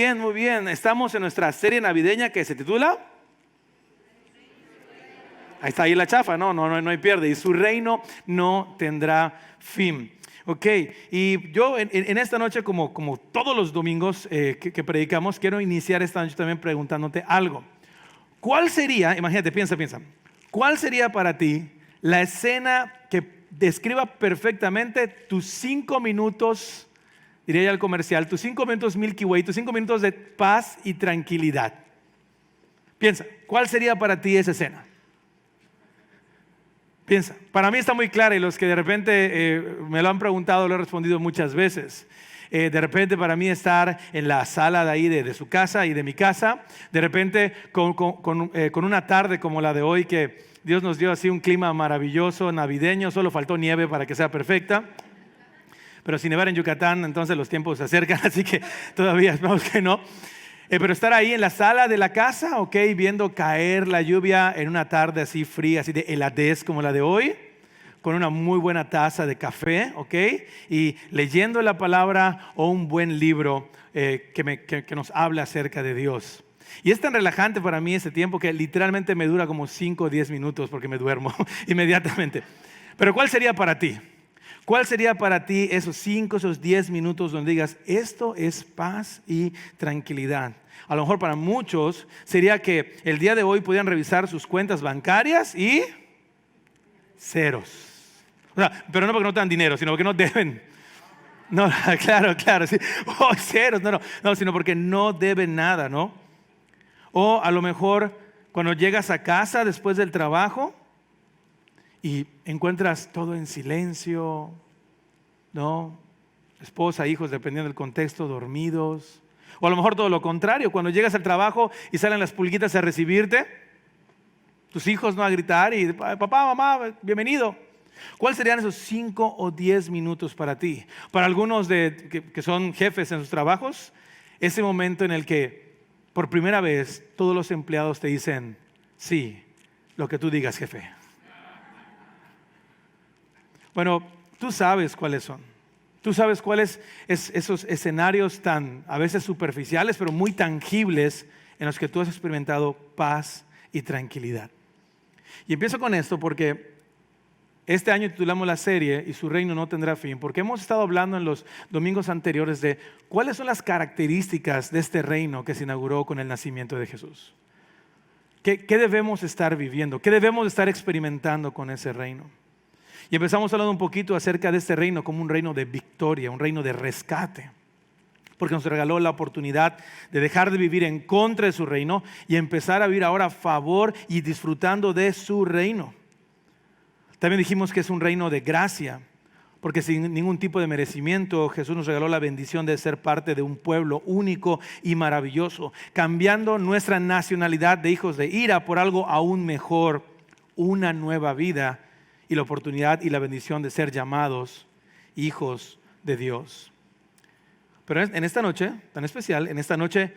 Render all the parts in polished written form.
Bien, muy bien. Estamos en nuestra serie navideña que se titula... Ahí está, ahí la chafa, no hay pierde. Y su reino no tendrá fin. Ok, y yo en esta noche, como todos los domingos que predicamos, quiero iniciar esta noche también preguntándote algo. ¿Cuál sería, imagínate, piensa, ¿cuál sería para ti la escena que describa perfectamente tus 5 minutos, diría ya el comercial, tus 5 minutos Milky Way, tus 5 minutos de paz y tranquilidad? Piensa, ¿cuál sería para ti esa escena? Piensa, para mí está muy clara y los que de repente me lo han preguntado lo he respondido muchas veces. De repente para mí estar en la sala de ahí de su casa y de mi casa, de repente con una tarde como la de hoy que Dios nos dio así un clima maravilloso, navideño, solo faltó nieve para que sea perfecta. Pero sin nevar en Yucatán, entonces los tiempos se acercan, así que todavía esperamos que no. Pero estar ahí en la sala de la casa, ok, viendo caer la lluvia en una tarde así fría, así de heladez como la de hoy, con una muy buena taza de café, ok, y leyendo la palabra o un buen libro que nos habla acerca de Dios. Y es tan relajante para mí ese tiempo que literalmente me dura como 5 o 10 minutos porque me duermo inmediatamente. Pero ¿cuál sería para ti? ¿Cuál sería para ti esos 5, esos 10 minutos donde digas, esto es paz y tranquilidad? A lo mejor para muchos sería que el día de hoy pudieran revisar sus cuentas bancarias y ceros. O sea, pero no porque no te dan dinero, sino porque no deben. No, claro, sí. Oh, ceros, no, sino porque no deben nada, ¿no? O a lo mejor cuando llegas a casa después del trabajo y encuentras todo en silencio, ¿no? Esposa, hijos, dependiendo del contexto, dormidos. O a lo mejor todo lo contrario, cuando llegas al trabajo y salen las pulguitas a recibirte, tus hijos no a gritar y papá, mamá, bienvenido. ¿Cuáles serían esos 5 o 10 minutos para ti? Para algunos que son jefes en sus trabajos, ese momento en el que por primera vez todos los empleados te dicen, sí, lo que tú digas, jefe. Bueno, tú sabes cuáles son. Tú sabes cuáles esos escenarios tan a veces superficiales, pero muy tangibles en los que tú has experimentado paz y tranquilidad. Y empiezo con esto porque este año titulamos la serie y su reino no tendrá fin, porque hemos estado hablando en los domingos anteriores de cuáles son las características de este reino que se inauguró con el nacimiento de Jesús. ¿Qué debemos estar viviendo? ¿Qué debemos estar experimentando con ese reino? Y empezamos hablando un poquito acerca de este reino como un reino de victoria, un reino de rescate. Porque nos regaló la oportunidad de dejar de vivir en contra de su reino y empezar a vivir ahora a favor y disfrutando de su reino. También dijimos que es un reino de gracia, porque sin ningún tipo de merecimiento Jesús nos regaló la bendición de ser parte de un pueblo único y maravilloso, cambiando nuestra nacionalidad de hijos de ira por algo aún mejor, una nueva vida y la oportunidad y la bendición de ser llamados hijos de Dios. Pero en esta noche tan especial, en esta noche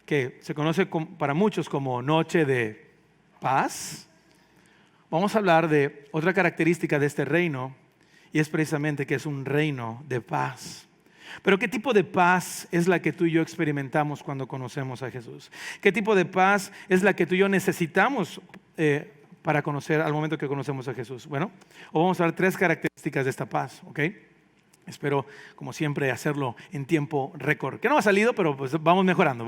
que se conoce para muchos como noche de paz, vamos a hablar de otra característica de este reino y es precisamente que es un reino de paz. Pero ¿qué tipo de paz es la que tú y yo experimentamos cuando conocemos a Jesús? ¿Qué tipo de paz es la que tú y yo necesitamos para conocer al momento que conocemos a Jesús? Bueno, hoy vamos a ver 3 características de esta paz, ¿ok? Espero, como siempre, hacerlo en tiempo récord. Que no ha salido, pero pues vamos mejorando.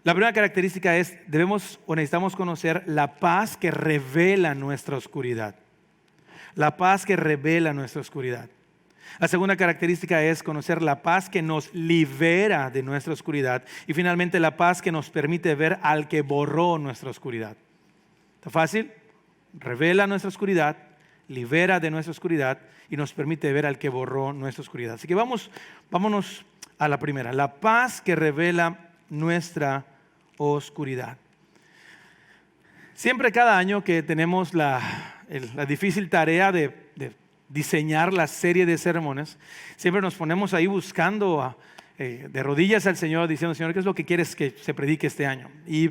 La primera característica es, debemos o necesitamos conocer la paz que revela nuestra oscuridad. La paz que revela nuestra oscuridad. La segunda característica es conocer la paz que nos libera de nuestra oscuridad. Y finalmente la paz que nos permite ver al que borró nuestra oscuridad. ¿Está fácil? Revela nuestra oscuridad, libera de nuestra oscuridad y nos permite ver al que borró nuestra oscuridad. Así que vámonos a la primera. La paz que revela nuestra oscuridad. Siempre cada año que tenemos la difícil tarea de diseñar la serie de sermones, siempre nos ponemos ahí buscando de rodillas al Señor diciendo, Señor, ¿qué es lo que quieres que se predique este año? Y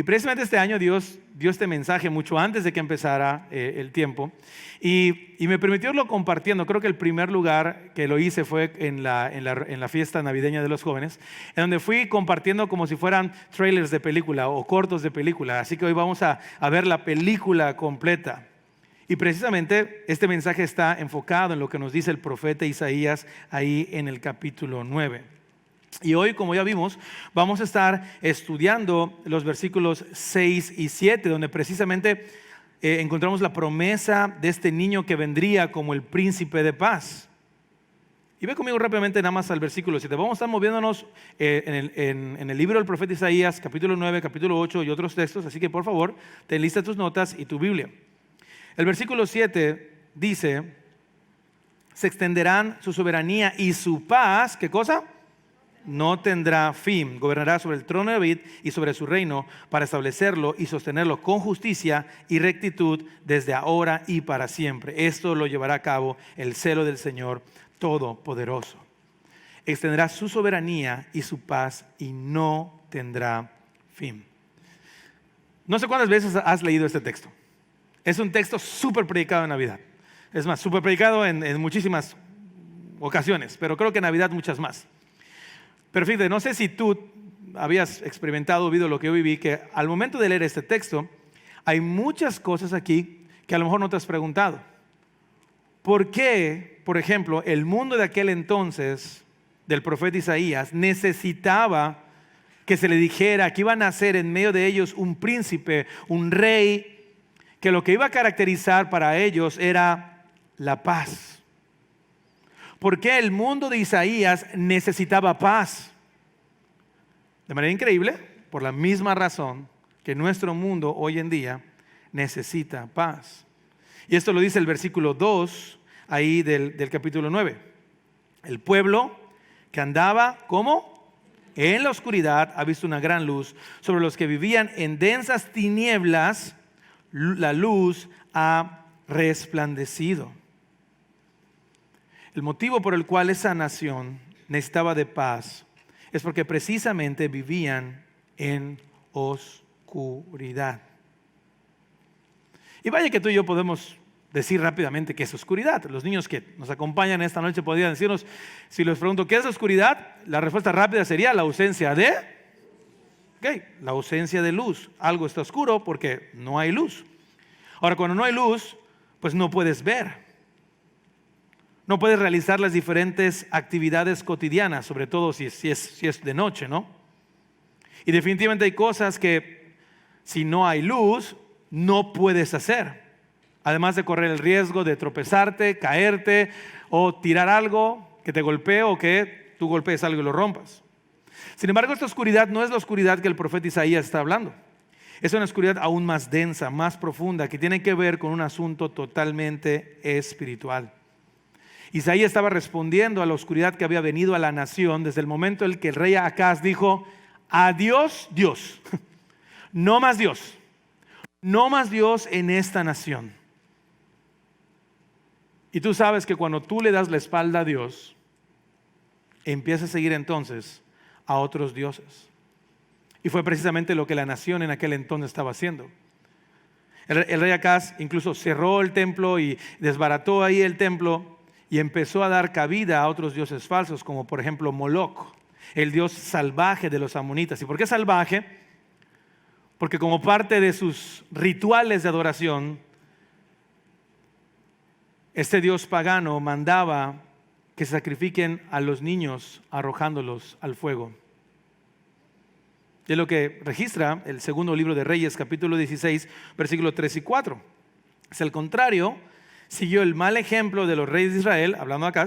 precisamente este año Dios dio este mensaje mucho antes de que empezara el tiempo y me permitió irlo compartiendo. Creo que el primer lugar que lo hice fue en la fiesta navideña de los jóvenes, en donde fui compartiendo como si fueran trailers de película o cortos de película. Así que hoy vamos a ver la película completa. Y precisamente este mensaje está enfocado en lo que nos dice el profeta Isaías ahí en el capítulo 9. Y hoy, como ya vimos, vamos a estar estudiando los versículos 6 y 7, donde precisamente encontramos la promesa de este niño que vendría como el príncipe de paz. Y ve conmigo rápidamente nada más al versículo 7. Vamos a estar moviéndonos en el libro del profeta Isaías, capítulo 9, capítulo 8 y otros textos. Así que por favor, ten lista tus notas y tu Biblia. El versículo 7 dice, se extenderán su soberanía y su paz, ¿qué cosa? No tendrá fin. Gobernará sobre el trono de David y sobre su reino para establecerlo y sostenerlo con justicia y rectitud desde ahora y para siempre. Esto lo llevará a cabo el celo del Señor Todopoderoso. Extenderá su soberanía y su paz y no tendrá fin. No sé cuántas veces has leído este texto. Es un texto súper predicado en Navidad. Es más, súper predicado en muchísimas ocasiones, pero creo que en Navidad muchas más. Pero fíjate, no sé si tú habías experimentado o vivido lo que yo viví, que al momento de leer este texto, hay muchas cosas aquí que a lo mejor no te has preguntado. ¿Por qué, por ejemplo, el mundo de aquel entonces, del profeta Isaías, necesitaba que se le dijera que iba a nacer en medio de ellos un príncipe, un rey, que lo que iba a caracterizar para ellos era la paz? ¿Por qué el mundo de Isaías necesitaba paz? De manera increíble, por la misma razón que nuestro mundo hoy en día necesita paz. Y esto lo dice el versículo 2 ahí del capítulo 9. El pueblo que andaba, ¿cómo? En la oscuridad ha visto una gran luz. Sobre los que vivían en densas tinieblas, la luz ha resplandecido. El motivo por el cual esa nación necesitaba de paz es porque precisamente vivían en oscuridad. Y vaya que tú y yo podemos decir rápidamente qué es oscuridad. Los niños que nos acompañan esta noche podrían decirnos, si les pregunto qué es oscuridad, la respuesta rápida sería la ausencia de la ausencia de luz. Algo está oscuro porque no hay luz. Ahora, cuando no hay luz, pues no puedes ver. No puedes realizar las diferentes actividades cotidianas, sobre todo si es de noche, ¿no? Y definitivamente hay cosas que si no hay luz, no puedes hacer. Además de correr el riesgo de tropezarte, caerte o tirar algo que te golpee o que tú golpees algo y lo rompas. Sin embargo, esta oscuridad no es la oscuridad que el profeta Isaías está hablando. Es una oscuridad aún más densa, más profunda, que tiene que ver con un asunto totalmente espiritual. Isaías estaba respondiendo a la oscuridad que había venido a la nación desde el momento en que el rey Acaz dijo, adiós Dios, no más Dios, no más Dios en esta nación. Y tú sabes que cuando tú le das la espalda a Dios, empieza a seguir entonces a otros dioses. Y fue precisamente lo que la nación en aquel entonces estaba haciendo. El rey Acaz incluso cerró el templo y desbarató ahí el templo y empezó a dar cabida a otros dioses falsos, como por ejemplo Moloc, el dios salvaje de los amonitas. ¿Y por qué salvaje? Porque como parte de sus rituales de adoración, este dios pagano mandaba que sacrifiquen a los niños arrojándolos al fuego. Y es lo que registra el segundo libro de Reyes, capítulo 16, versículos 3 y 4. Es el contrario, siguió el mal ejemplo de los reyes de Israel, hablando acá,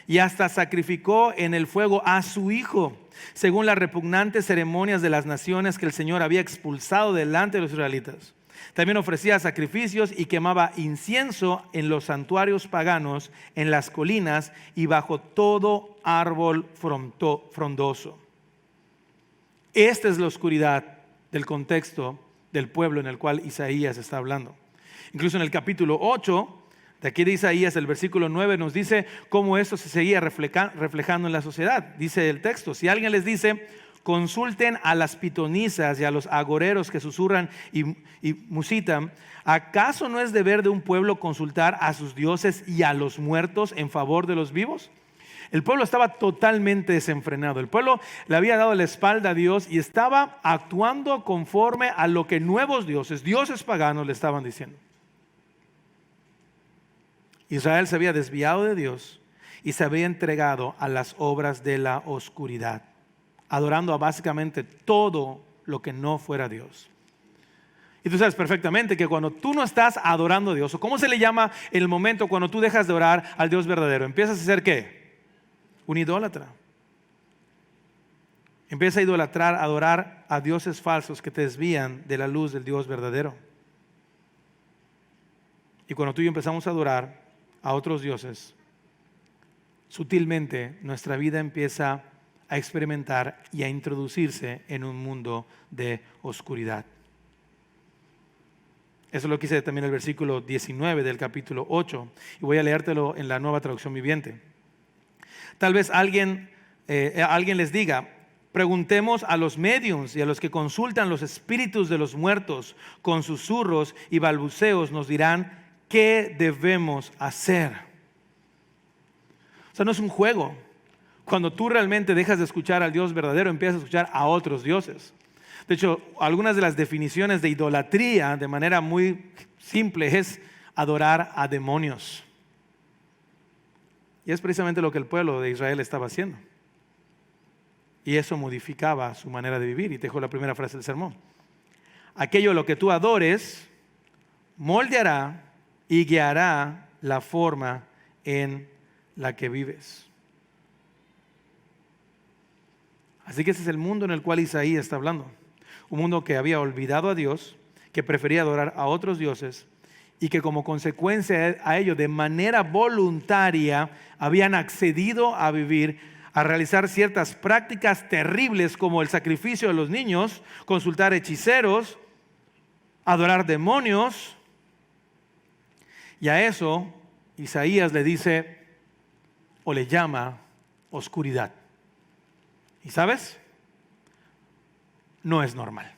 y hasta sacrificó en el fuego a su hijo, según las repugnantes ceremonias de las naciones que el Señor había expulsado delante de los israelitas. También ofrecía sacrificios y quemaba incienso en los santuarios paganos, en las colinas y bajo todo árbol frondoso. Esta es la oscuridad del contexto del pueblo en el cual Isaías está hablando. Incluso en el capítulo 8 De aquí de Isaías, el versículo 9 nos dice cómo esto se seguía reflejando en la sociedad. Dice el texto, si alguien les dice, consulten a las pitonisas y a los agoreros que susurran y musitan, ¿acaso no es deber de un pueblo consultar a sus dioses y a los muertos en favor de los vivos? El pueblo estaba totalmente desenfrenado. El pueblo le había dado la espalda a Dios y estaba actuando conforme a lo que nuevos dioses, dioses paganos, le estaban diciendo. Israel se había desviado de Dios y se había entregado a las obras de la oscuridad, adorando a básicamente todo lo que no fuera Dios. Y tú sabes perfectamente que cuando tú no estás adorando a Dios, o cómo se le llama en el momento cuando tú dejas de orar al Dios verdadero, empiezas a ser ¿qué? Un idólatra. Empieza a idolatrar, a adorar a dioses falsos que te desvían de la luz del Dios verdadero. Y cuando tú y yo empezamos a adorar a otros dioses, sutilmente nuestra vida empieza a experimentar y a introducirse en un mundo de oscuridad. Eso lo dice también el versículo 19 del capítulo 8, y voy a leértelo en la Nueva Traducción Viviente. Tal vez alguien les diga, preguntemos a los médiums y a los que consultan los espíritus de los muertos, con susurros y balbuceos nos dirán qué debemos hacer. O sea, no es un juego. Cuando tú realmente dejas de escuchar al Dios verdadero, empiezas a escuchar a otros dioses. De hecho, algunas de las definiciones de idolatría, de manera muy simple, es adorar a demonios. Y es precisamente lo que el pueblo de Israel estaba haciendo. Y eso modificaba su manera de vivir. Y te dejo la primera frase del sermón. Aquello a lo que tú adores, moldeará y guiará la forma en la que vives. Así que ese es el mundo en el cual Isaías está hablando. Un mundo que había olvidado a Dios, que prefería adorar a otros dioses y que como consecuencia a ello, de manera voluntaria, habían accedido a vivir, a realizar ciertas prácticas terribles como el sacrificio de los niños, consultar hechiceros, adorar demonios. Y a eso Isaías le dice o le llama oscuridad. ¿Y sabes? No es normal.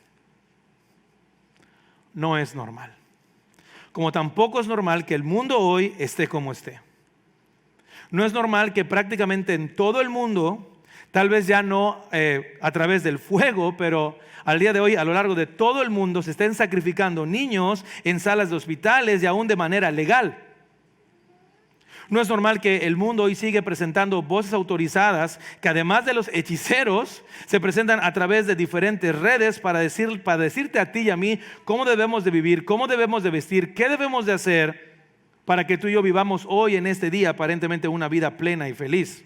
No es normal. Como tampoco es normal que el mundo hoy esté como esté. No es normal que prácticamente en todo el mundo, tal vez ya no a través del fuego, pero al día de hoy a lo largo de todo el mundo se estén sacrificando niños en salas de hospitales y aún de manera legal. No es normal que el mundo hoy sigue presentando voces autorizadas que además de los hechiceros se presentan a través de diferentes redes para decirte a ti y a mí cómo debemos de vivir, cómo debemos de vestir, qué debemos de hacer para que tú y yo vivamos hoy en este día aparentemente una vida plena y feliz.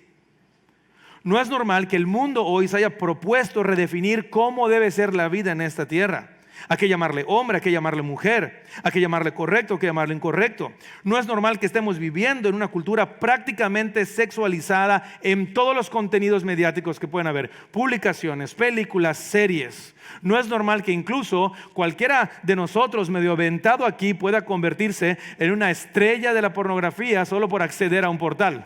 No es normal que el mundo hoy se haya propuesto redefinir cómo debe ser la vida en esta tierra. Hay que llamarle hombre, hay que llamarle mujer, hay que llamarle correcto, hay que llamarle incorrecto. No es normal que estemos viviendo en una cultura prácticamente sexualizada en todos los contenidos mediáticos que pueden haber, publicaciones, películas, series. No es normal que incluso cualquiera de nosotros medio aventado aquí pueda convertirse en una estrella de la pornografía solo por acceder a un portal.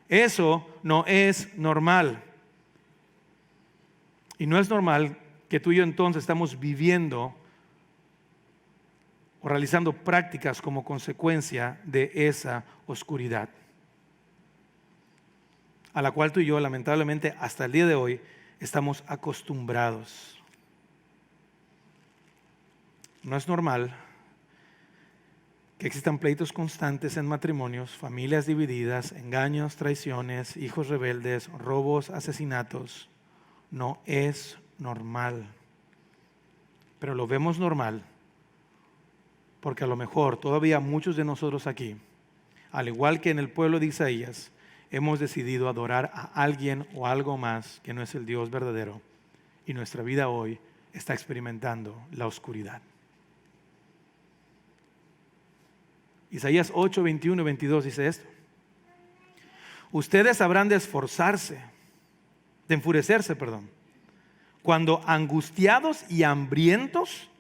Eso no es normal. Y no es normal que tú y yo entonces estamos viviendo o realizando prácticas como consecuencia de esa oscuridad, a la cual tú y yo lamentablemente hasta el día de hoy estamos acostumbrados. No es normal que existan pleitos constantes en matrimonios, familias divididas, engaños, traiciones, hijos rebeldes, robos, asesinatos. No es normal, pero lo vemos normal porque a lo mejor todavía muchos de nosotros aquí, al igual que en el pueblo de Isaías, hemos decidido adorar a alguien o algo más que no es el Dios verdadero y nuestra vida hoy está experimentando la oscuridad. Isaías 8, 21 y 22 dice esto: ustedes habrán de enfurecerse, cuando angustiados y hambrientos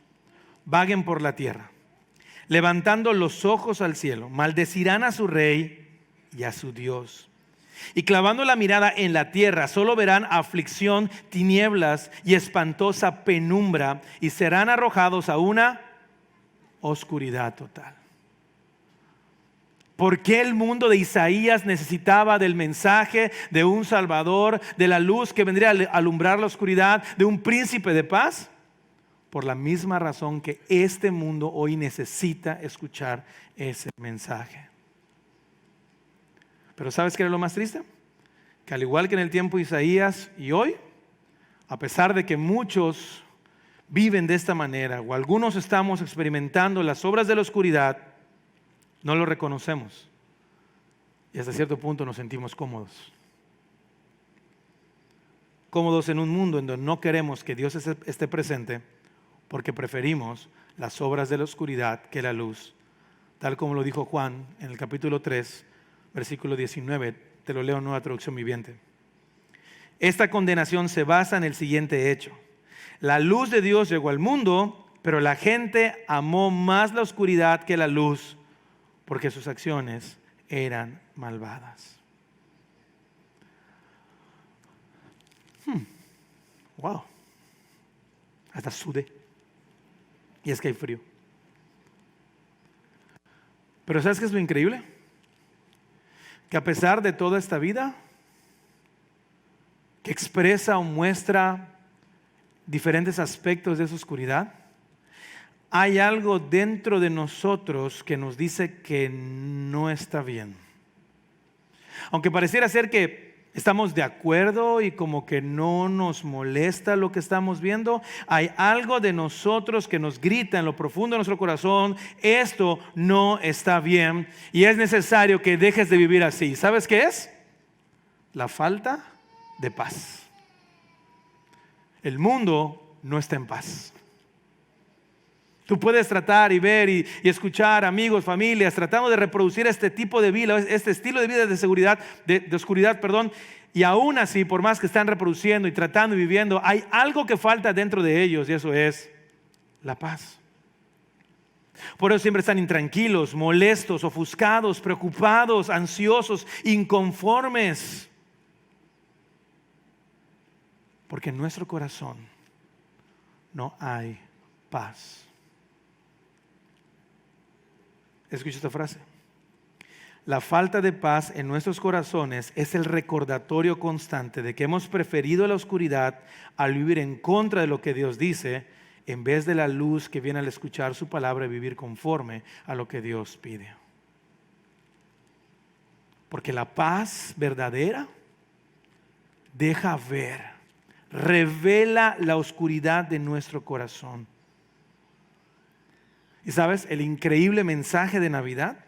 vaguen por la tierra. levantando los ojos al cielo, maldecirán a su rey y a su Dios. Y clavando la mirada en la tierra, solo verán aflicción, tinieblas y espantosa penumbra, y serán arrojados a una oscuridad total. ¿Por qué el mundo de Isaías necesitaba del mensaje de un Salvador, de la luz que vendría a alumbrar la oscuridad, de un príncipe de paz? Por la misma razón que este mundo hoy necesita escuchar ese mensaje. Pero ¿sabes qué era lo más triste? Que al igual que en el tiempo de Isaías y hoy, a pesar de que muchos viven de esta manera, o algunos estamos experimentando las obras de la oscuridad, no lo reconocemos. Y hasta cierto punto nos sentimos cómodos. Cómodos en un mundo en donde no queremos que Dios esté presente, porque preferimos las obras de la oscuridad que la luz. Tal como lo dijo Juan en el capítulo 3, versículo 19, te lo leo en Nueva Traducción Viviente. Esta condenación se basa en el siguiente hecho. La luz de Dios llegó al mundo, pero la gente amó más la oscuridad que la luz, porque sus acciones eran malvadas. Wow. Hasta sudé. Y es que hay frío. Pero ¿sabes qué es lo increíble? Que a pesar de toda esta vida que expresa o muestra diferentes aspectos de esa oscuridad, hay algo dentro de nosotros que nos dice que no está bien. Aunque pareciera ser que estamos de acuerdo y como que no nos molesta lo que estamos viendo, hay algo de nosotros que nos grita en lo profundo de nuestro corazón: esto no está bien y es necesario que dejes de vivir así. ¿Sabes qué es? La falta de paz. El mundo no está en paz. Tú puedes tratar y ver y escuchar amigos, familias tratando de reproducir este tipo de vida, este estilo de vida de seguridad, de oscuridad, y aún así, por más que están reproduciendo y tratando y viviendo, hay algo que falta dentro de ellos, y eso es la paz. Por eso siempre están intranquilos, molestos, ofuscados, preocupados, ansiosos, inconformes. Porque en nuestro corazón no hay paz. Escucha esta frase. La falta de paz en nuestros corazones es el recordatorio constante de que hemos preferido la oscuridad al vivir en contra de lo que Dios dice, en vez de la luz que viene al escuchar su palabra y vivir conforme a lo que Dios pide. Porque la paz verdadera deja ver, revela la oscuridad de nuestro corazón. Y sabes, el increíble mensaje de Navidad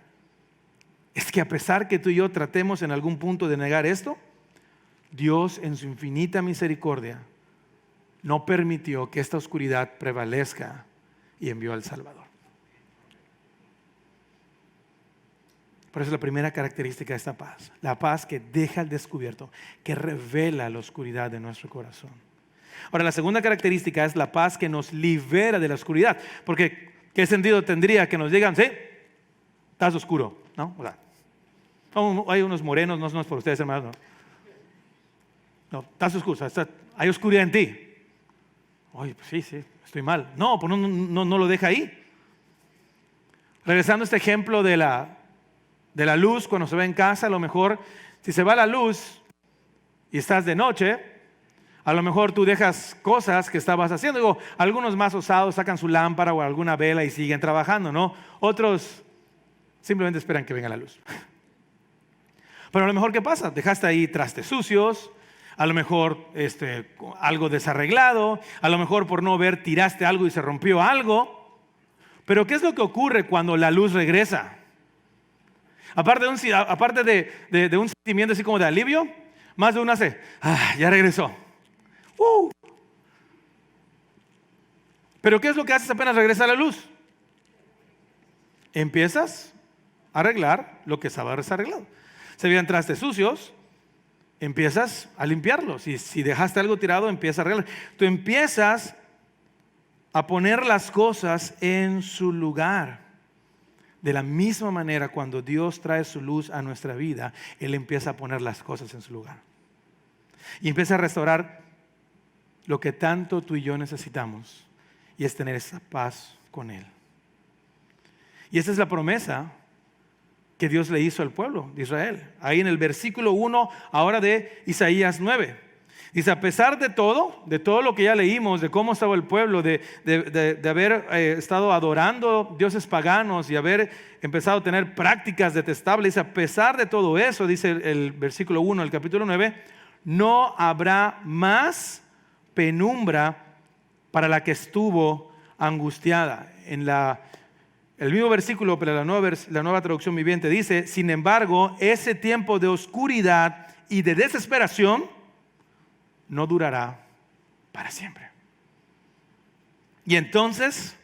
es que a pesar que tú y yo tratemos en algún punto de negar esto, Dios en su infinita misericordia no permitió que esta oscuridad prevalezca y envió al Salvador. Por eso es la primera característica de esta paz, la paz que deja al descubierto, que revela la oscuridad de nuestro corazón. Ahora, la segunda característica es la paz que nos libera de la oscuridad, porque ¿qué sentido tendría que nos digan, sí, estás oscuro? ¿No? O sea, hay unos morenos, no es por ustedes, hermanos. No, estás oscuro, hay oscuridad en ti. Oye, pues sí, estoy mal. No, pues no lo deja ahí. Regresando a este ejemplo de la luz, cuando se va en casa, a lo mejor, si se va la luz y estás de noche, a lo mejor tú dejas cosas que estabas haciendo. Digo, algunos más osados sacan su lámpara o alguna vela y siguen trabajando, ¿no? Otros simplemente esperan que venga la luz. Pero a lo mejor, ¿qué pasa? Dejaste ahí trastes sucios, a lo mejor algo desarreglado, a lo mejor por no ver tiraste algo y se rompió algo. Pero ¿qué es lo que ocurre cuando la luz regresa? Aparte de un sentimiento así como de alivio, más de uno hace, ya regresó. Pero ¿qué es lo que haces apenas regresa la luz? Empiezas a arreglar lo que estaba desarreglado. Se veían trastes sucios, empiezas a limpiarlos. Y si dejaste algo tirado, empiezas a arreglar. Tú empiezas a poner las cosas en su lugar. De la misma manera, cuando Dios trae su luz a nuestra vida, Él empieza a poner las cosas en su lugar. Y empieza a restaurar lo que tanto tú y yo necesitamos, y es tener esa paz con Él. Y esa es la promesa que Dios le hizo al pueblo de Israel. Ahí en el versículo 1 ahora de Isaías 9. Dice, a pesar de todo lo que ya leímos, de cómo estaba el pueblo, de haber estado adorando dioses paganos y haber empezado a tener prácticas detestables, dice, a pesar de todo eso, dice el versículo 1 del capítulo 9, no habrá más penumbra para la que estuvo angustiada. El mismo versículo, pero la nueva traducción viviente dice, sin embargo, ese tiempo de oscuridad y de desesperación no durará para siempre. Y entonces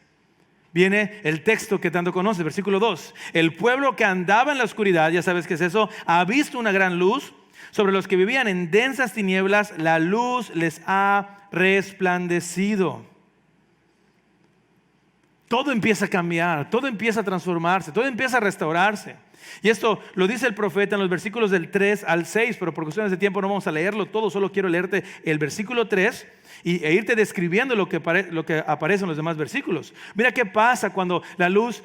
viene el texto que tanto conoces, versículo 2. El pueblo que andaba en la oscuridad, ya sabes qué es eso, ha visto una gran luz. Sobre los que vivían en densas tinieblas, la luz les ha resplandecido. Todo empieza a cambiar, todo empieza a transformarse, todo empieza a restaurarse. Y esto lo dice el profeta en los versículos del 3 al 6, pero por cuestiones de tiempo no vamos a leerlo todo, solo quiero leerte el versículo 3 e irte describiendo lo que aparece en los demás versículos. Mira qué pasa cuando la luz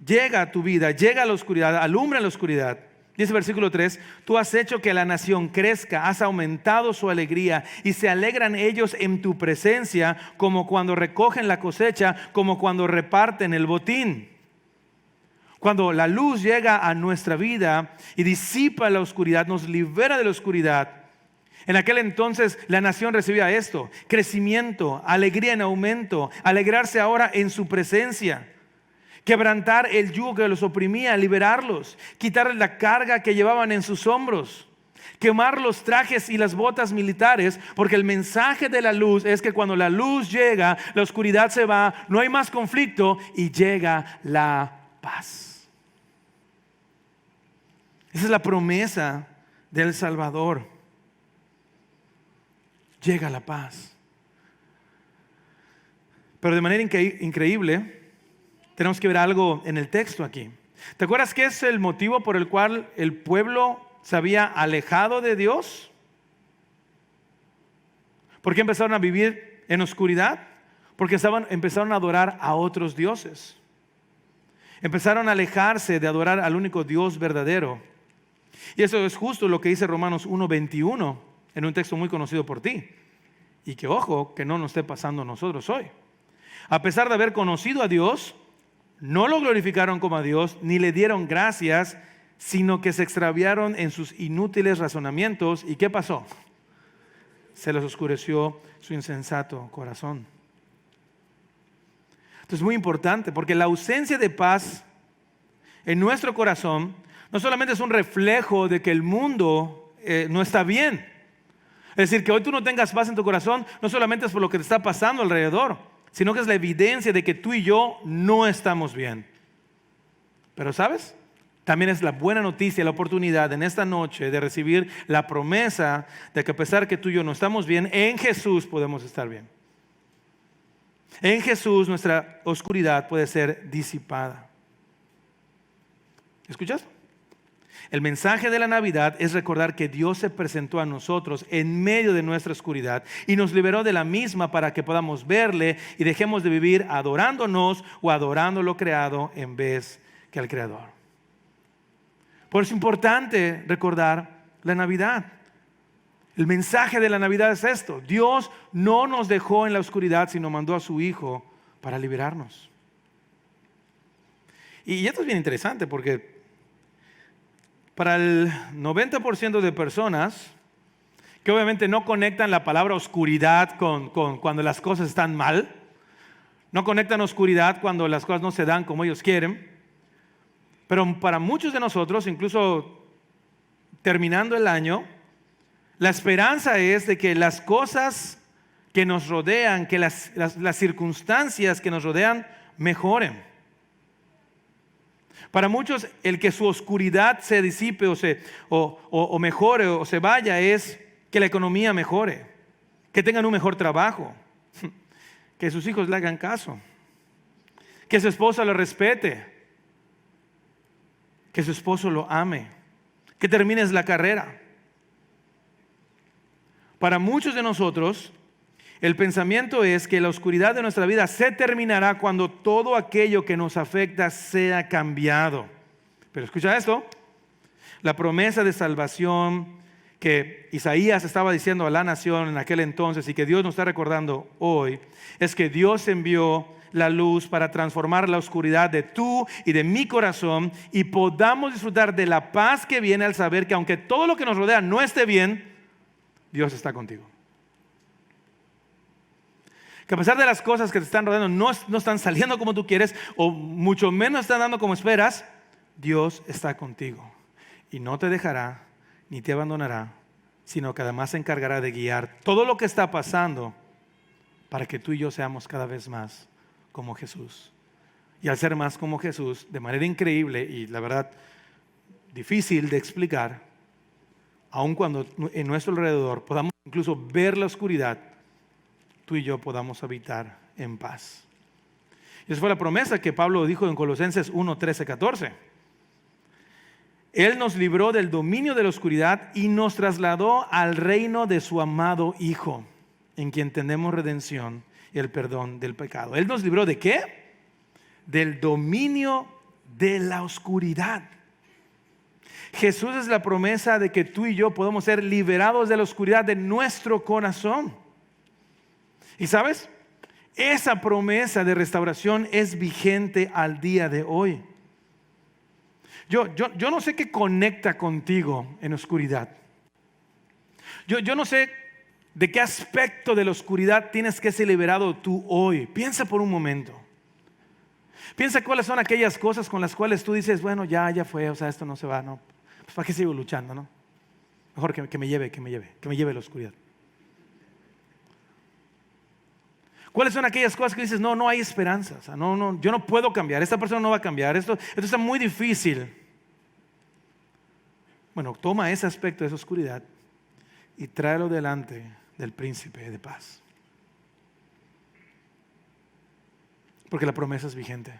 llega a tu vida, llega a la oscuridad, alumbra en la oscuridad. Dice el versículo 3, tú has hecho que la nación crezca, has aumentado su alegría y se alegran ellos en tu presencia como cuando recogen la cosecha, como cuando reparten el botín. Cuando la luz llega a nuestra vida y disipa la oscuridad, nos libera de la oscuridad. En aquel entonces la nación recibía esto, crecimiento, alegría en aumento, alegrarse ahora en su presencia. Quebrantar el yugo que los oprimía, liberarlos, quitarles la carga que llevaban en sus hombros, quemar los trajes y las botas militares, porque el mensaje de la luz es que cuando la luz llega, la oscuridad se va, no hay más conflicto y llega la paz. Esa es la promesa del Salvador. Llega la paz. Pero de manera increíble, tenemos que ver algo en el texto aquí. ¿Te acuerdas qué es el motivo por el cual el pueblo se había alejado de Dios? ¿Por qué empezaron a vivir en oscuridad? Porque empezaron a adorar a otros dioses. Empezaron a alejarse de adorar al único Dios verdadero. Y eso es justo lo que dice Romanos 1:21 en un texto muy conocido por ti. Y que ojo, que no nos esté pasando a nosotros hoy. A pesar de haber conocido a Dios, no lo glorificaron como a Dios, ni le dieron gracias, sino que se extraviaron en sus inútiles razonamientos. ¿Y qué pasó? Se les oscureció su insensato corazón. Esto es muy importante porque la ausencia de paz en nuestro corazón no solamente es un reflejo de que el mundo no está bien. Es decir, que hoy tú no tengas paz en tu corazón no solamente es por lo que te está pasando alrededor, sino que es la evidencia de que tú y yo no estamos bien. Pero ¿sabes? También es la buena noticia, la oportunidad en esta noche de recibir la promesa de que a pesar que tú y yo no estamos bien, en Jesús podemos estar bien. En Jesús nuestra oscuridad puede ser disipada. ¿Escuchas? El mensaje de la Navidad es recordar que Dios se presentó a nosotros en medio de nuestra oscuridad y nos liberó de la misma para que podamos verle y dejemos de vivir adorándonos o adorando lo creado en vez que al Creador. Por eso es importante recordar la Navidad. El mensaje de la Navidad es esto: Dios no nos dejó en la oscuridad, sino mandó a su Hijo para liberarnos. Y esto es bien interesante porque para el 90% de personas que obviamente no conectan la palabra oscuridad con cuando las cosas están mal, no conectan oscuridad cuando las cosas no se dan como ellos quieren, pero para muchos de nosotros, incluso terminando el año, la esperanza es de que las cosas que nos rodean, que las circunstancias que nos rodean mejoren. Para muchos, el que su oscuridad se disipe o mejore o se vaya es que la economía mejore, que tengan un mejor trabajo, que sus hijos le hagan caso, que su esposa lo respete, que su esposo lo ame, que termines la carrera. Para muchos de nosotros, el pensamiento es que la oscuridad de nuestra vida se terminará cuando todo aquello que nos afecta sea cambiado. Pero escucha esto, la promesa de salvación que Isaías estaba diciendo a la nación en aquel entonces y que Dios nos está recordando hoy, es que Dios envió la luz para transformar la oscuridad de tu y de mi corazón y podamos disfrutar de la paz que viene al saber que aunque todo lo que nos rodea no esté bien, Dios está contigo. Que a pesar de las cosas que te están rodeando no están saliendo como tú quieres o mucho menos están dando como esperas, Dios está contigo y no te dejará ni te abandonará, sino que además se encargará de guiar todo lo que está pasando para que tú y yo seamos cada vez más como Jesús. Y al ser más como Jesús, de manera increíble y la verdad difícil de explicar, aun cuando en nuestro alrededor podamos incluso ver la oscuridad, tú y yo podamos habitar en paz. Y esa fue la promesa que Pablo dijo en Colosenses 1, 13, 14. Él nos libró del dominio de la oscuridad y nos trasladó al reino de su amado Hijo, en quien tenemos redención y el perdón del pecado. Él nos libró ¿de qué? Del dominio de la oscuridad. Jesús es la promesa de que tú y yo podemos ser liberados de la oscuridad de nuestro corazón. ¿Y sabes? Esa promesa de restauración es vigente al día de hoy. Yo no sé qué conecta contigo en oscuridad. Yo no sé de qué aspecto de la oscuridad tienes que ser liberado tú hoy. Piensa por un momento. Piensa cuáles son aquellas cosas con las cuales tú dices, bueno, ya fue, o sea, esto no se va, no. Pues ¿para qué sigo luchando, no? Mejor que me lleve la oscuridad. ¿Cuáles son aquellas cosas que dices, no hay esperanza? O sea, yo no puedo cambiar, esta persona no va a cambiar, esto está muy difícil. Bueno, toma ese aspecto de esa oscuridad y tráelo delante del príncipe de paz. Porque la promesa es vigente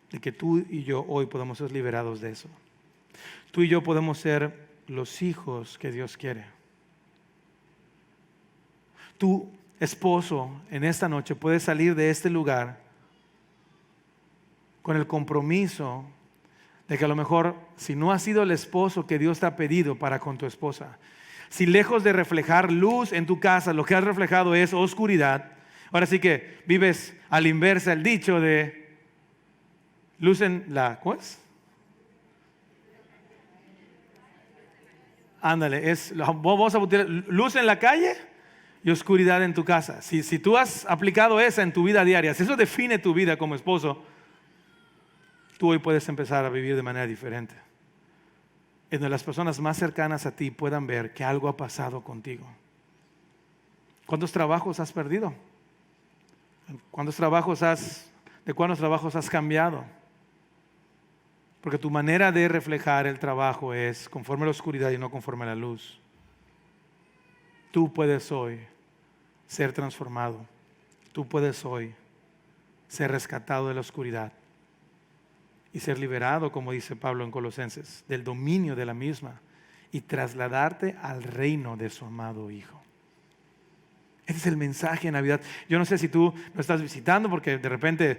de que tú y yo hoy podemos ser liberados de eso. Tú y yo podemos ser los hijos que Dios quiere. Tu esposo en esta noche puede salir de este lugar con el compromiso de que a lo mejor si no has sido el esposo que Dios te ha pedido para con tu esposa, si lejos de reflejar luz en tu casa, lo que has reflejado es oscuridad, ahora sí que vives a la inversa el dicho de luz en la... ¿cómo es? Ándale, vamos a utilizar luz en la calle y oscuridad en tu casa. Si tú has aplicado esa en tu vida diaria, si eso define tu vida como esposo, tú hoy puedes empezar a vivir de manera diferente. En donde las personas más cercanas a ti puedan ver que algo ha pasado contigo. ¿Cuántos trabajos has perdido? ¿De cuántos trabajos has cambiado? Porque tu manera de reflejar el trabajo es conforme a la oscuridad y no conforme a la luz. Tú puedes hoy ser transformado. Tú puedes hoy ser rescatado de la oscuridad y ser liberado, como dice Pablo en Colosenses, del dominio de la misma y trasladarte al reino de su amado Hijo. Ese es el mensaje de Navidad. Yo no sé si tú lo estás visitando porque de repente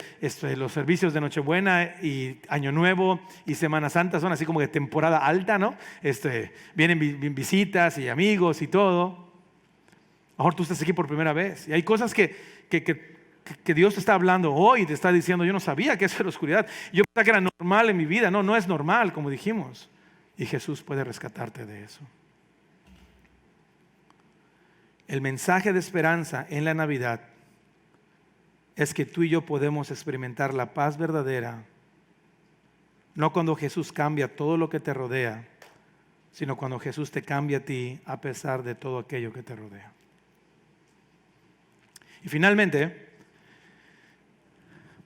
los servicios de Nochebuena y Año Nuevo y Semana Santa son así como de temporada alta, ¿no? Vienen visitas y amigos y todo. Ahora tú estás aquí por primera vez y hay cosas que Dios te está hablando hoy, te está diciendo, yo no sabía que eso era oscuridad. Yo pensaba que era normal en mi vida. No es normal, como dijimos. Y Jesús puede rescatarte de eso. El mensaje de esperanza en la Navidad es que tú y yo podemos experimentar la paz verdadera, no cuando Jesús cambia todo lo que te rodea, sino cuando Jesús te cambia a ti a pesar de todo aquello que te rodea. Y finalmente,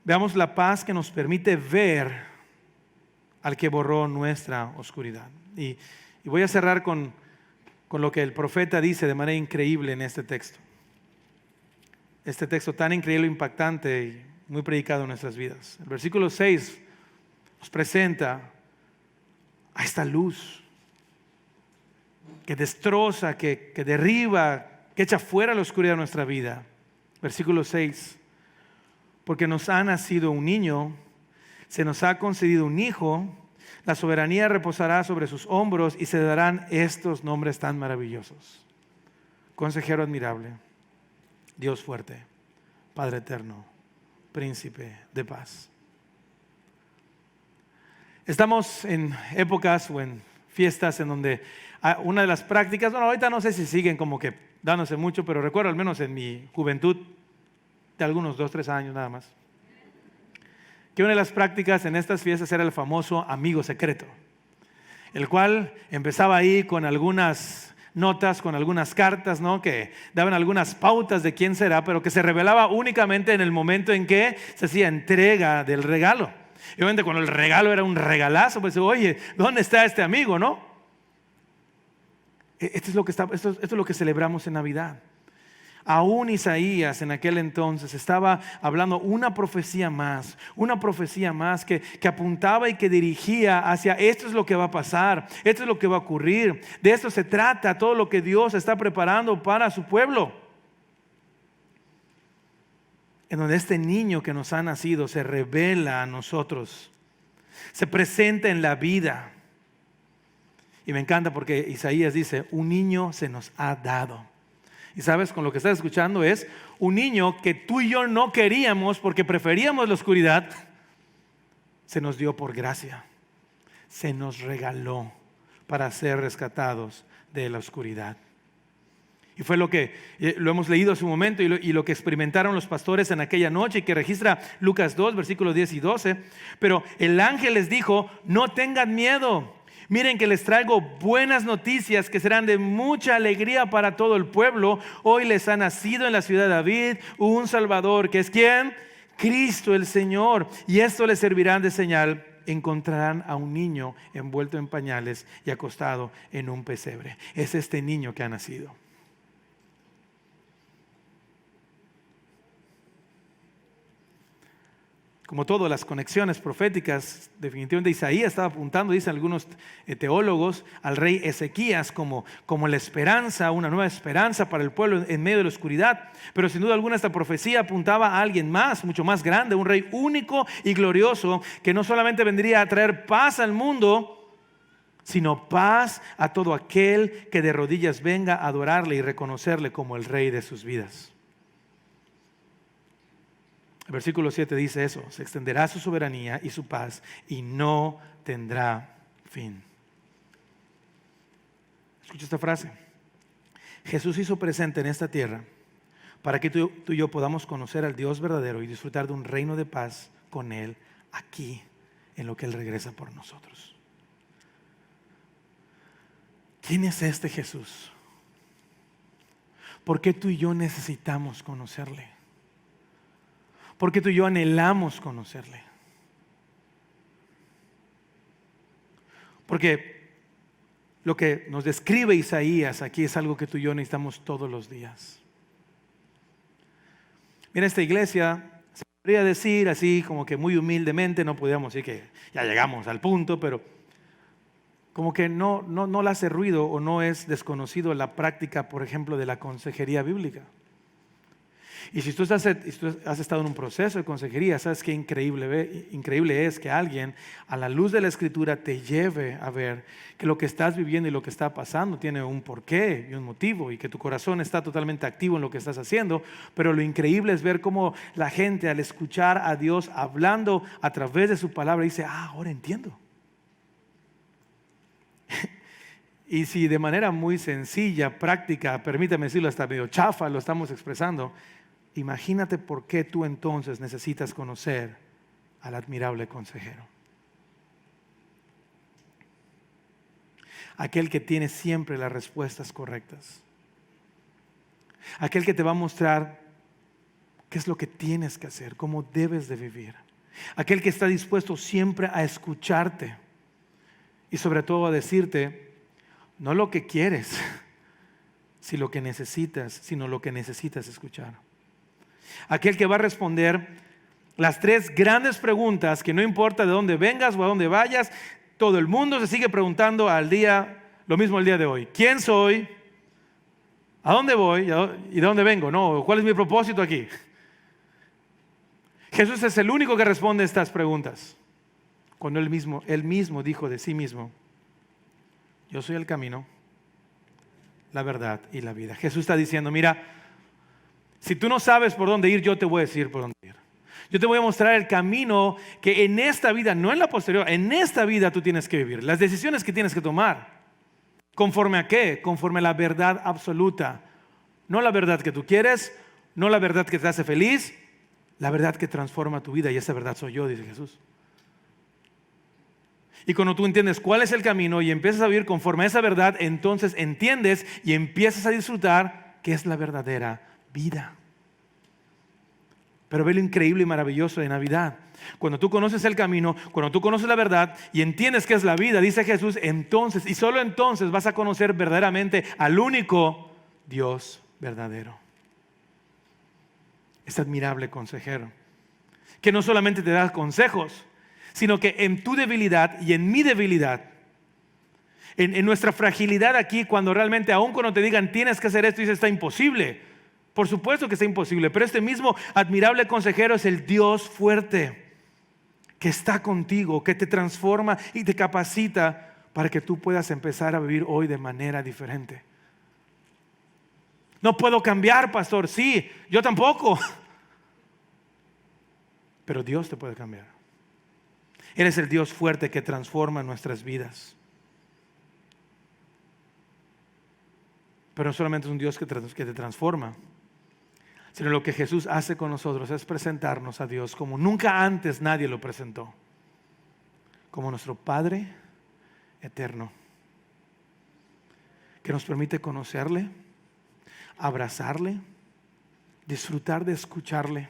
veamos la paz que nos permite ver al que borró nuestra oscuridad. Y voy a cerrar con lo que el profeta dice de manera increíble en este texto. Este texto tan increíble, impactante y muy predicado en nuestras vidas. El versículo 6 nos presenta a esta luz que destroza, que derriba, que echa fuera la oscuridad de nuestra vida. Versículo 6. Porque nos ha nacido un niño, se nos ha concedido un hijo, la soberanía reposará sobre sus hombros y se darán estos nombres tan maravillosos: Consejero admirable, Dios fuerte, Padre eterno, Príncipe de paz. Estamos en épocas o en fiestas en donde una de las prácticas, bueno, ahorita no sé si siguen como que dándose mucho, pero recuerdo al menos en mi juventud, de algunos 2, 3 años nada más, que una de las prácticas en estas fiestas era el famoso amigo secreto, el cual empezaba ahí con algunas notas, con algunas cartas, ¿no?, que daban algunas pautas de quién será, pero que se revelaba únicamente en el momento en que se hacía entrega del regalo. Y obviamente cuando el regalo era un regalazo, pues oye, ¿dónde está este amigo, no? Esto es lo que celebramos en Navidad. Aún Isaías en aquel entonces estaba hablando una profecía más que apuntaba y que dirigía hacia esto es lo que va a pasar, esto es lo que va a ocurrir. De esto se trata todo lo que Dios está preparando para su pueblo. En donde este niño que nos ha nacido se revela a nosotros, se presenta en la vida. Y me encanta porque Isaías dice, un niño se nos ha dado. Y sabes, con lo que estás escuchando es un niño que tú y yo no queríamos porque preferíamos la oscuridad, se nos dio por gracia, se nos regaló para ser rescatados de la oscuridad. Y fue lo que lo hemos leído hace un momento y lo que experimentaron los pastores en aquella noche, y que registra Lucas 2, versículos 10 y 12. Pero el ángel les dijo, no tengan miedo. Miren que les traigo buenas noticias que serán de mucha alegría para todo el pueblo. Hoy les ha nacido en la ciudad de David un Salvador, que es ¿quién? Cristo el Señor. Y esto les servirá de señal: encontrarán a un niño envuelto en pañales y acostado en un pesebre. Es este niño que ha nacido. Como todas las conexiones proféticas, definitivamente Isaías estaba apuntando, dicen algunos teólogos, al rey Ezequías como la esperanza, una nueva esperanza para el pueblo en medio de la oscuridad. Pero sin duda alguna esta profecía apuntaba a alguien más, mucho más grande, un rey único y glorioso, que no solamente vendría a traer paz al mundo, sino paz a todo aquel que de rodillas venga a adorarle y reconocerle como el rey de sus vidas. El versículo 7 dice eso: se extenderá su soberanía y su paz y no tendrá fin. Escucha esta frase: Jesús hizo presente en esta tierra para que tú y yo podamos conocer al Dios verdadero y disfrutar de un reino de paz con Él aquí, en lo que Él regresa por nosotros. ¿Quién es este Jesús? ¿Por qué tú y yo necesitamos conocerle? Porque tú y yo anhelamos conocerle. Porque lo que nos describe Isaías aquí es algo que tú y yo necesitamos todos los días. Mira, esta iglesia se podría decir así como que muy humildemente, no podríamos decir que ya llegamos al punto, pero como que no le hace ruido o no es desconocido la práctica, por ejemplo, de la consejería bíblica. Y si tú has estado en un proceso de consejería, sabes qué increíble es que alguien a la luz de la Escritura te lleve a ver que lo que estás viviendo y lo que está pasando tiene un porqué y un motivo, y que tu corazón está totalmente activo en lo que estás haciendo. Pero lo increíble es ver cómo la gente, al escuchar a Dios hablando a través de su palabra, dice: ahora entiendo. Y si de manera muy sencilla, práctica, permítame decirlo, hasta medio chafa lo estamos expresando, imagínate por qué tú entonces necesitas conocer al admirable consejero. Aquel que tiene siempre las respuestas correctas. Aquel que te va a mostrar qué es lo que tienes que hacer, cómo debes de vivir. Aquel que está dispuesto siempre a escucharte y sobre todo a decirte no lo que quieres, sino lo que necesitas escuchar. Aquel que va a responder las 3 grandes preguntas que no importa de dónde vengas o a dónde vayas, todo el mundo se sigue preguntando lo mismo el día de hoy. ¿Quién soy? ¿A dónde voy? ¿Y de dónde vengo? No, ¿cuál es mi propósito aquí? Jesús es el único que responde estas preguntas. Cuando él mismo dijo de sí mismo: yo soy el camino, la verdad y la vida. Jesús está diciendo: mira, si tú no sabes por dónde ir, yo te voy a decir por dónde ir. Yo te voy a mostrar el camino que en esta vida, no en la posterior, en esta vida tú tienes que vivir. Las decisiones que tienes que tomar. ¿Conforme a qué? Conforme a la verdad absoluta. No la verdad que tú quieres, no la verdad que te hace feliz, la verdad que transforma tu vida. Y esa verdad soy yo, dice Jesús. Y cuando tú entiendes cuál es el camino y empiezas a vivir conforme a esa verdad, entonces entiendes y empiezas a disfrutar qué es la verdadera vida. Pero ve lo increíble y maravilloso de Navidad. Cuando tú conoces el camino, cuando tú conoces la verdad y entiendes qué es la vida, dice Jesús, entonces y solo entonces vas a conocer verdaderamente al único Dios verdadero. Este admirable consejero, que no solamente te da consejos, sino que en tu debilidad y en mi debilidad, en nuestra fragilidad aquí, cuando realmente aún cuando te digan tienes que hacer esto, dices está imposible. Por supuesto que está imposible, pero este mismo admirable consejero es el Dios fuerte que está contigo, que te transforma y te capacita para que tú puedas empezar a vivir hoy de manera diferente. No puedo cambiar, pastor. Sí, yo tampoco. Pero Dios te puede cambiar. Él es el Dios fuerte que transforma nuestras vidas. Pero no solamente es un Dios que te transforma, sino lo que Jesús hace con nosotros es presentarnos a Dios como nunca antes nadie lo presentó. Como nuestro Padre eterno, que nos permite conocerle, abrazarle, disfrutar de escucharle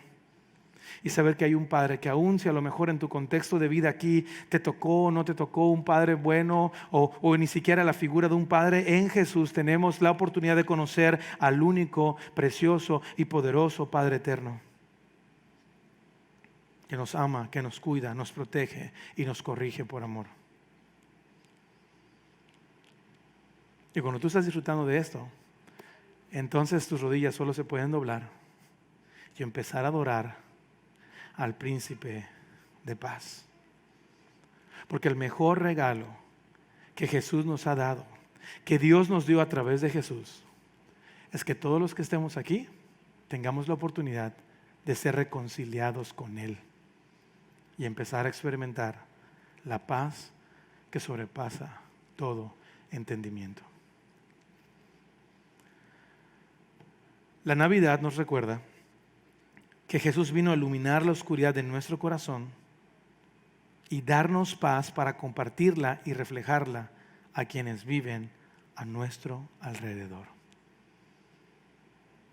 y saber que hay un Padre que aún si a lo mejor en tu contexto de vida aquí te tocó o no te tocó un Padre bueno o ni siquiera la figura de un Padre, en Jesús tenemos la oportunidad de conocer al único, precioso y poderoso Padre eterno, que nos ama, que nos cuida, nos protege y nos corrige por amor. Y cuando tú estás disfrutando de esto, entonces tus rodillas solo se pueden doblar y empezar a adorar al príncipe de paz. Porque el mejor regalo que Jesús nos ha dado, que Dios nos dio a través de Jesús, es que todos los que estemos aquí tengamos la oportunidad de ser reconciliados con Él y empezar a experimentar la paz que sobrepasa todo entendimiento. La Navidad nos recuerda que Jesús vino a iluminar la oscuridad de nuestro corazón y darnos paz para compartirla y reflejarla a quienes viven a nuestro alrededor.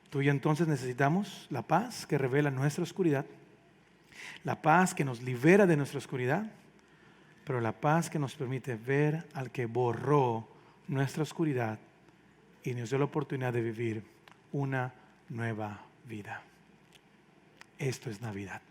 Tú y yo entonces necesitamos la paz que revela nuestra oscuridad, la paz que nos libera de nuestra oscuridad, pero la paz que nos permite ver al que borró nuestra oscuridad y nos dio la oportunidad de vivir una nueva vida. Esto es Navidad.